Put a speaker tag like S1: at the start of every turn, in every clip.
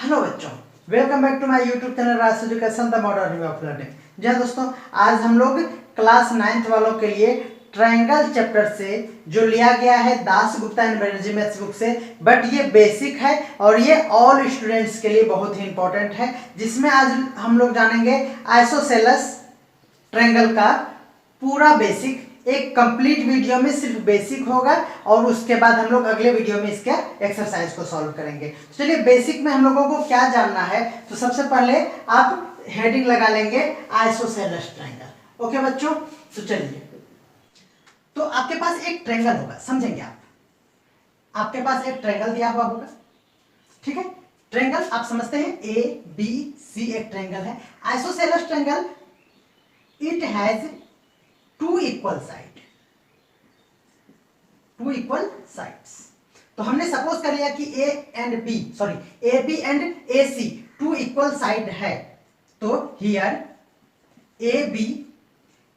S1: Hello बच्चों, welcome back to my YouTube channel Raj education the modern way of learning. जी दोस्तों, आज हम लोग क्लास 9th वालों के लिए ट्रायंगल चैप्टर से जो लिया गया है Das Gupta and Banerjee maths book से, बट ये बेसिक है और ये ऑल स्टूडेंट्स के लिए बहुत ही इंपॉर्टेंट है, जिसमें आज हम लोग जानेंगे आइसोसेलेस ट्रायंगल का पूरा बेसिक। एक कंप्लीट वीडियो में सिर्फ बेसिक होगा और उसके बाद हम लोग अगले वीडियो में इसके एक्सरसाइज को सॉल्व करेंगे। तो चलिए, बेसिक में हम लोगों को क्या जानना है, तो सबसे पहले आप हेडिंग लगा लेंगे आइसोसेलेस ट्रायंगल। ओके बच्चों, तो चलिए, तो आपके पास एक ट्रायंगल होगा, समझेंगे आप। आपके पास एक ट्रायंगल दिया हुआ होगा, ठीक है। ट्रायंगल आप समझते हैं ए बी सी एक ट्रायंगल है। Isosceles triangle it has two equal sides. तो हमने सपोज कर लिया कि A B and A C two equal side है, तो here A B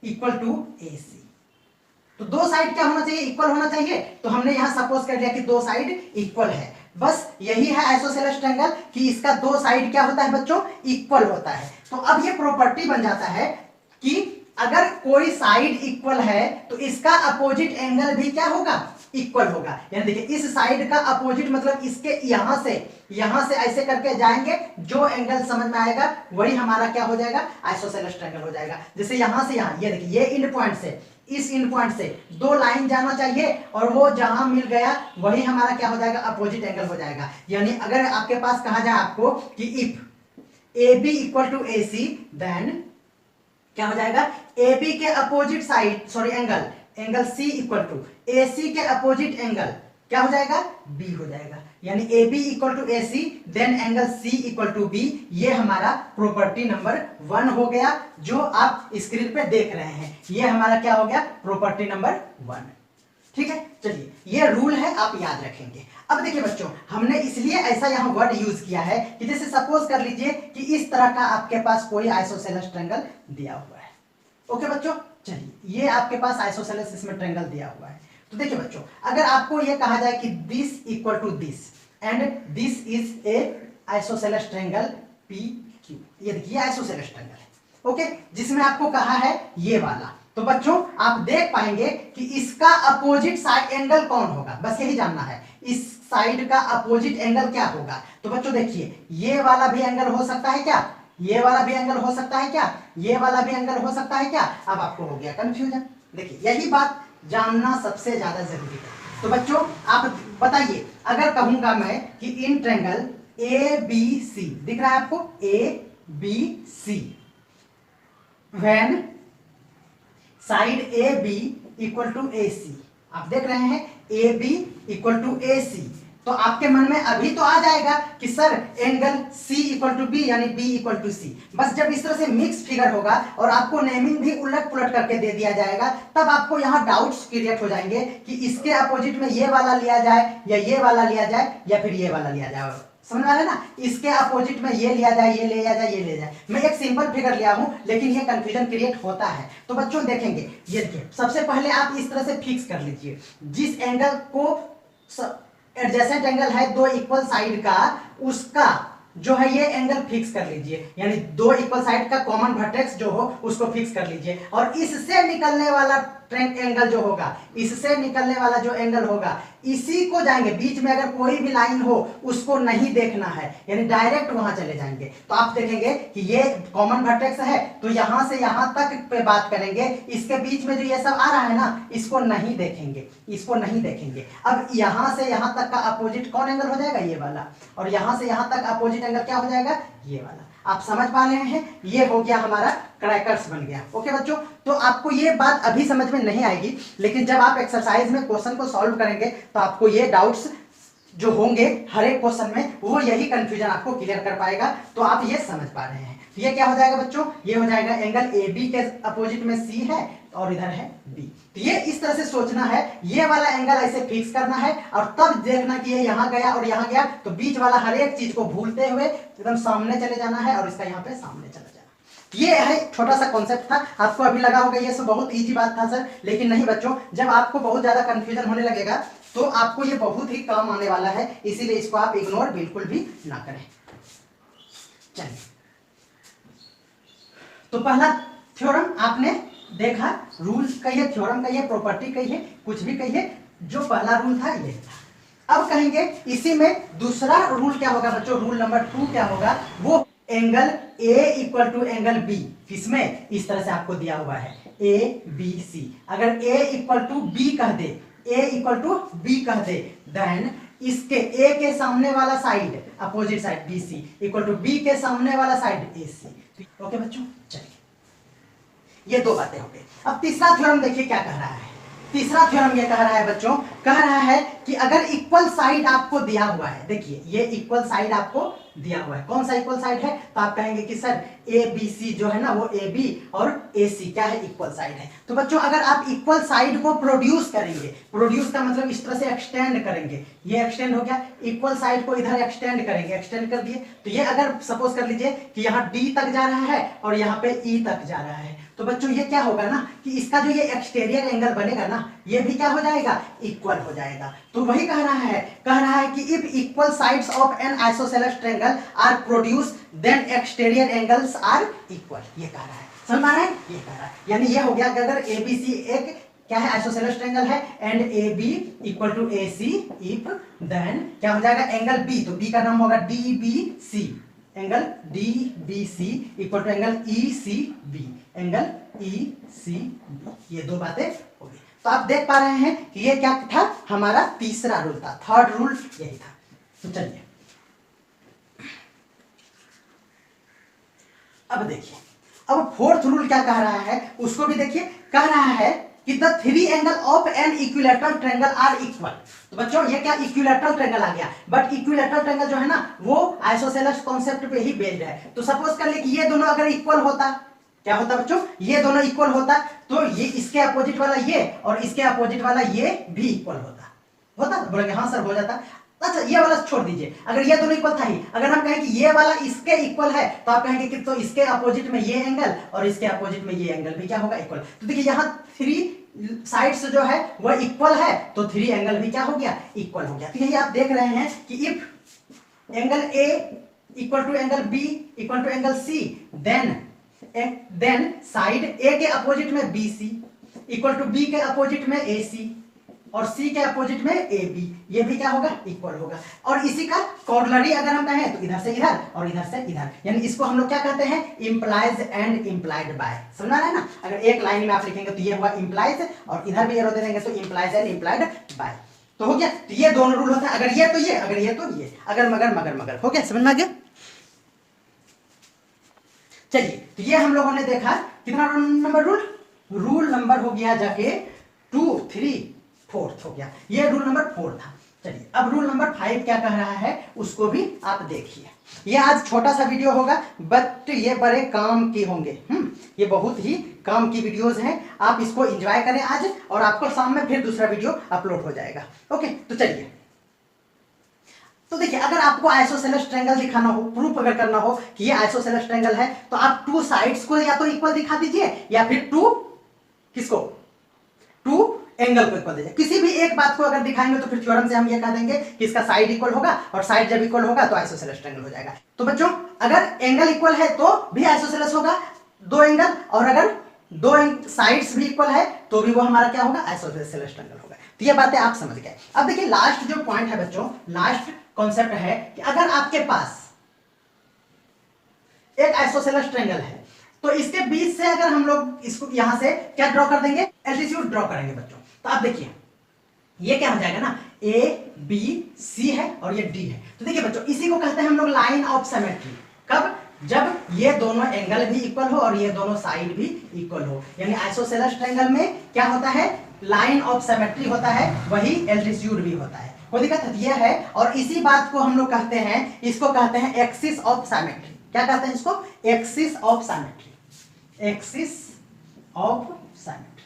S1: equal to A C. तो दो साइड क्या होना चाहिए? इक्वल होना चाहिए। तो हमने यहां सपोज कर लिया कि दो साइड इक्वल है। बस यही है आइसोसेलेस ट्रायंगल कि इसका दो साइड क्या होता है बच्चों? इक्वल होता है। तो अब ये प्रॉपर्टी बन जाता है कि अगर कोई साइड इक्वल है तो इसका अपोजिट एंगल भी क्या होगा? इक्वल होगा। यानी देखिए, इस साइड का अपोजिट मतलब इसके यहां से ऐसे करके जाएंगे, जो एंगल समझ में आएगा वही हमारा क्या हो जाएगा? आइसोसेलेस ट्रायंगल हो जाएगा। जैसे यहां से यहां, ये देखिए, ये इंड पॉइंट से इस इंड पॉइंट से दो लाइन जाना चाहिए और वो जहां मिल गया वही हमारा क्या हो जाएगा? अपोजिट एंगल हो जाएगा। यानी अगर आपके पास कहा जाए आपको कि if A B equal to A C, then क्या हो जाएगा? ए बी के opposite side angle C equal to A C के अपोजिट एंगल क्या हो जाएगा? बी हो जाएगा। यानी A B equal to A C then angle C equal to B. ये हमारा प्रॉपर्टी नंबर 1 हो गया, जो आप स्क्रीन पे देख रहे हैं। ये हमारा क्या हो गया? Property number 1। ठीक है, चलिए, ये रूल है, आप याद रखेंगे। अब देखिए बच्चों, हमने इसलिए ऐसा यहां वर्ड यूज किया है कि जैसे सपोज कर लीजिए कि इस तरह का आपके पास कोई आइसोसेलेस ट्रायंगल दिया हुआ है। ओके बच्चों, चलिए, ये आपके पास आइसोसेलेस इसमें ट्रायंगल दिया हुआ है। तो देखिए बच्चों, अगर आपको ये कहा जाए कि this equal to this and this is a isosceles triangle P Q, ये देखिए आइसोसेलेस ट्रायंगल है। ओके, जिसमें आपको कहा है ये वाला, तो बच्चों आप देख पाएंगे कि इसका अपोजिट साइड एंगल कौन होगा? बस यही जानना है, इस साइड का अपोजिट एंगल क्या होगा। तो बच्चों देखिए, ये वाला भी एंगल हो सकता है क्या? ये वाला भी एंगल हो सकता है क्या? ये वाला भी एंगल हो सकता है क्या? अब आपको हो गया कंफ्यूजन। देखिए, यही बात जानना सबसे ज्यादा जरूरी है। तो बच्चों आप बताइए, अगर कहूंगा मैं कि इन ट्रायंगल ए बी सी, दिख रहा है आपको? A B C, when side A B equal to A C, आप देख रहे हैं A B equal to A C, तो आपके मन में अभी तो आ जाएगा कि sir angle C equal to B यानी B इक्वल टू सी। बस जब इस तरह से मिक्स फिगर होगा और आपको नेमिंग भी उलट पुलट करके दे दिया जाएगा, तब आपको यहाँ डाउट्स क्रिएट हो जाएंगे कि इसके अपोजिट में ये वाला लिया जाए या ये वाला लिया जाए या फिर ये वाला लिया जाए। समझ में आ रहा है ना? इसके अपोजिट में ये लिया जाए, ये लिया जाए, ये ले जाए। मैं एक सिंपल फिगर लिया हूं, लेकिन ये कंफ्यूजन क्रिएट होता है। तो बच्चों देखेंगे, ये देखिए, सबसे पहले आप इस तरह से फिक्स कर लीजिए, जिस एंगल को एडजेसेंट एंगल है दो इक्वल साइड का, उसका जो है ये एंगल फिक्स कर लीजिए। यानी दो इक्वल साइड का कॉमन वर्टेक्स जो हो उसको फिक्स कर लीजिए, और इससे निकलने वाला एंगल जो होगा, इससे निकलने वाला जो एंगल होगा, इसी को जाएंगे। बीच में अगर कोई भी लाइन हो उसको नहीं देखना है, यानी डायरेक्ट वहां चले जाएंगे। तो आप देखेंगे कि ये कॉमन वर्टेक्स है, तो यहां से यहां तक पे बात करेंगे। इसके बीच में जो ये सब आ रहा है ना, इसको नहीं देखेंगे, इसको नहीं देखेंगे। अब यहां से यहां तक का अपोजिट कौन एंगल हो जाएगा? ये वाला। और यहां से यहां तक अपोजिट एंगल क्या हो जाएगा? ये वाला। आप समझ पा रहे हैं? ये हो गया हमारा क्रैकर्स बन गया। ओके बच्चों, तो आपको ये बात अभी समझ में नहीं आएगी, लेकिन जब आप एक्सरसाइज में क्वेश्चन को सॉल्व करेंगे तो आपको ये डाउट्स जो होंगे हर एक क्वेश्चन में, वो यही कंफ्यूजन आपको क्लियर कर पाएगा। तो आप ये समझ पा रहे हैं। ये क्या हो जाएगा बच्चों? ये हो जाएगा एंगल ए बी के अपोजिट में सी है और इधर है बी। तो ये इस तरह से सोचना है, ये वाला एंगल ऐसे फिक्स करना है, और तब देखना कि ये यहां गया और यहां गया, तो बीच वाला हर एक चीज को भूलते हुए एकदम सामने चले जाना है और इसका यहाँ पे सामने चला जाना। ये है छोटा सा कॉन्सेप्ट था। आपको अभी लगा होगा ये सब बहुत इजी बात था सर, लेकिन नहीं बच्चों, जब आपको बहुत ज्यादा कंफ्यूजन होने लगेगा तो आपको ये बहुत ही काम आने वाला है, इसीलिए इसको आप इग्नोर बिल्कुल भी ना करें। चलिए, तो पहला थ्योरम आपने देखा, रूल कहिए, थ्योरम कहिए, प्रॉपर्टी कहिए, कुछ भी कहिए, जो पहला रूल था ये था। अब कहेंगे इसी में दूसरा रूल क्या होगा बच्चों, रूल नंबर 2 क्या होगा, वो angle A equal to angle B, किसमें, इस तरह से आपको दिया हुआ है ABC। अगर A इक्वल टू B कह दे, A इक्वल टू B कह दे, देन इसके A के सामने वाला side, opposite side BC equal to B के सामने वाला साइड AC। ओके बच्चों, चलिए ये दो बातें हो गई। अब तीसरा थ्योरम देखिए क्या कह रहा है। तीसरा थ्योरम ये कह रहा है बच्चों, कह रहा है कि अगर इक्वल साइड आपको दिया हुआ है, देखिए ये इक्वल साइड आपको दिया हुआ है, कौन सा इक्वल साइड है, तो आप कहेंगे कि सर ABC जो है ना वो AB और AC क्या है, इक्वल साइड है। तो बच्चों अगर आप इक्वल साइड को प्रोड्यूस करेंगे, प्रोड्यूस का मतलब इस तरह से एक्सटेंड करेंगे, ये एक्सटेंड हो गया, इक्वल साइड को इधर एक्सटेंड करेंगे, एक्सटेंड कर दिए, तो ये अगर सपोज कर लीजिए कि यहाँ D तक जा रहा है और यहाँ पे E तक जा रहा है, तो बच्चों ये क्या होगा ना कि इसका जो ये एक्सटीरियर एंगल बनेगा ना, ये भी क्या हो जाएगा, इक्वल हो जाएगा। तो वही कह रहा है कि if equal sides of an isosceles triangle are produce then exterior angles are equal, ये कह रहा है, समझ में आ रहा है, ये कह रहा है। यानी ये हो गया कि अगर ABC एक क्या है, आइसोसेलेस ट्रायंगल है, and AB equal to AC if then क्या हो जाएगा, एंगल B, तो B का नाम होगा DBC, angle DBC equal to angle ECB, angle ECB। ये दो बातें हो गई। तो आप देख पा रहे हैं कि ये क्या था, हमारा तीसरा रूल था, थर्ड रूल यही था। तो चलिए अब देखिए, अब फोर्थ रूल क्या कह रहा है, उसको भी देखिए, कह रहा है कि the three angle of an equilateral triangle are equal. तो बच्चों ये क्या, इक्विलैटरल ट्रायंगल आ गया, बट इक्विलैटरल ट्रायंगल जो है ना वो आइसोसेलेस कॉन्सेप्ट पे ही बेस्ड है। तो सपोज कर ले कि ये दोनों अगर इक्वल होता, क्या होता बच्चों, ये दोनों इक्वल होता, तो ये इसके अपोजिट वाला ये और इसके अपोजिट वाला ये भी इक्वल होता, बोलेंगे हाँ सर हो जाता। अच्छा ये वाला छोड़ दीजिए, अगर ये दोनों इक्वल था ही, अगर हम कहें कि ये वाला इसके इक्वल है, तो आप कहेंगे कि तो इसके अपोजिट में ये एंगल और इसके अपोजिट में ये एंगल भी क्या होगा, इक्वल। तो देखिए यहाँ थ्री साइड्स जो है वह इक्वल है, तो थ्री एंगल भी क्या हो गया, इक्वल हो गया। तो यही आप देख रहे हैं कि if angle A equal to angle B equal to angle C, then side A के अपोजिट में BC इक्वल टू B के अपोजिट में AC और C के अपोजिट में AB, ये भी क्या होगा, इक्वल होगा। और इसी का कॉर्लरी अगर हम कहें तो इधर से इधर और इधर से इधर, यानी इसको हम लोग क्या कहते हैं, इंप्लाइज एंड इंप्लाइड बाय। समझ रहे हैं ना, अगर एक लाइन में आप लिखेंगे तो ये हुआ इंप्लाइज और इधर भी एरो दे देंगे तो इंप्लाइज एंड इंप्लाइड बाय। तो हो गया, तो ये दोनों रूल होता है, अगर ये तो ये, अगर ये तो ये, अगर मगर मगर मगर, हो गया, समझ में आ गया। चलिए तो ये हम लोगों ने देखा कितना नंबर रूल नंबर हो गया जाके 2 3 4 हो गया, ये रूल नंबर 4 था। चलिए अब रूल नंबर 5 क्या कह रहा है उसको भी आप देखिए। ये आज छोटा सा वीडियो होगा बट ये बड़े काम के होंगे, ये बहुत ही काम की वीडियोस हैं, आप इसको एंजॉय करें आज और आपको शाम में फिर दूसरा वीडियो अपलोड हो जाएगा। ओके तो चलिए, तो देखिए अगर आपको आइसोसेलेस ट्रायंगल दिखाना हो, प्रूफ अगर करना हो कि ये आइसोसेलेस ट्रायंगल है, तो आप टू साइड्स को या तो इक्वल दिखा दीजिए या फिर टू किसको, टू एंगल को इक्वल दीजिए। किसी भी एक बात को अगर दिखाएंगे तो फिर थ्योरम से हम ये कह देंगे कि इसका साइड इक्वल होगा और साइड जब इक्वल होगा तो आइसोसेलेस ट्रायंगल हो जाएगा। तो बच्चों अगर एंगल इक्वल है तो भी आइसोसेलेस होगा दो एंगल, और अगर दो साइड्स भी इक्वल है तो भी वो हमारा क्या होगा, आइसोसेलेस ट्रायंगल होगा। तो ये बातें आप समझ गए। अब देखिए लास्ट जो पॉइंट है बच्चों, लास्ट कॉन्सेप्ट है कि अगर आपके पास एक आइसोसेलेस ट्रायंगल है तो इसके बीच से अगर हम लोग इसको यहां से क्या ड्रॉ कर देंगे, एल्टीट्यूड ड्रॉ करेंगे बच्चों। तो आप देखिए ये क्या हो जाएगा ना, A B C है और ये D है। तो देखिए बच्चों इसी को कहते हैं हम लोग लाइन ऑफ सिमेट्री। कब, जब ये दोनों एंगल भी इक्वल हो और ये दोनों साइड भी इक्वल हो, यानी आइसोसेलेस ट्रायंगल में क्या होता है, लाइन ऑफ सिमेट्री होता है, वही एल्टीट्यूड भी होता है। कोई दिक्कत यह है, और इसी बात को हम लोग कहते हैं, इसको कहते हैं एक्सिस ऑफ सिमेट्री। क्या कहते हैं इसको, axis of symmetry, axis of symmetry.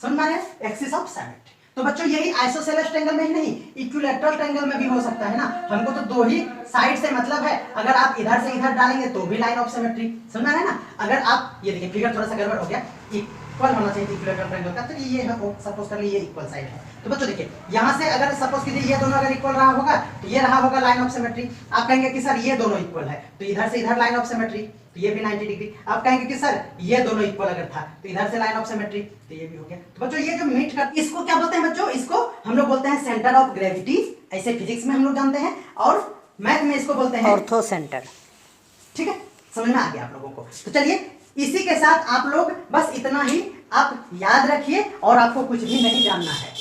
S1: समझ में आया, एक्सिस ऑफ सिमेट्री। तो बच्चों यही आइसोसेलेस ट्रायंगल में ही नहीं, इक्विलैटरल ट्रायंगल में भी हो सकता है ना। हमको तो दो ही साइड से मतलब है अगर आप इधर से इधर डालेंगे तो भी लाइन ऑफ सिमेट्री, समझ में आ रहा है ना। अगर आप ये देखिए फिगर थोड़ा सा गड़बड़ हो गया, इक्वल होना चाहिए इक्विलेटरल ट्रायंगल का, तो ये है सपोज कर लीजिए इक्वल साइड है। तो बच्चों देखिए यहाँ से अगर सपोज कीजिए ये दोनों अगर इक्वल रहा होगा तो ये रहा होगा लाइन ऑफ सिमेट्री। आप कहेंगे कि सर ये दोनों इक्वल है तो इधर से इधर लाइन ऑफ सिमेट्री, तो ये भी 90 डिग्री। आप कहेंगे कि सर ये दोनों इक्वल अगर था तो इधर से लाइन ऑफ सिमेट्री, तो ये भी हो गया। तो बच्चों ये जो मीट कर इसको क्या बोलते हैं बच्चों, इसको हम लोग बोलते हैं सेंटर ऑफ ग्रेविटी, ऐसे फिजिक्स में हम लोग जानते हैं, और मैथ में इसको बोलते हैं
S2: ऑर्थो सेंटर।
S1: ठीक है, समझ में आ गया आप लोगों को। तो चलिए इसी के साथ आप लोग बस इतना ही आप याद रखिए और आपको कुछ भी नहीं जानना है।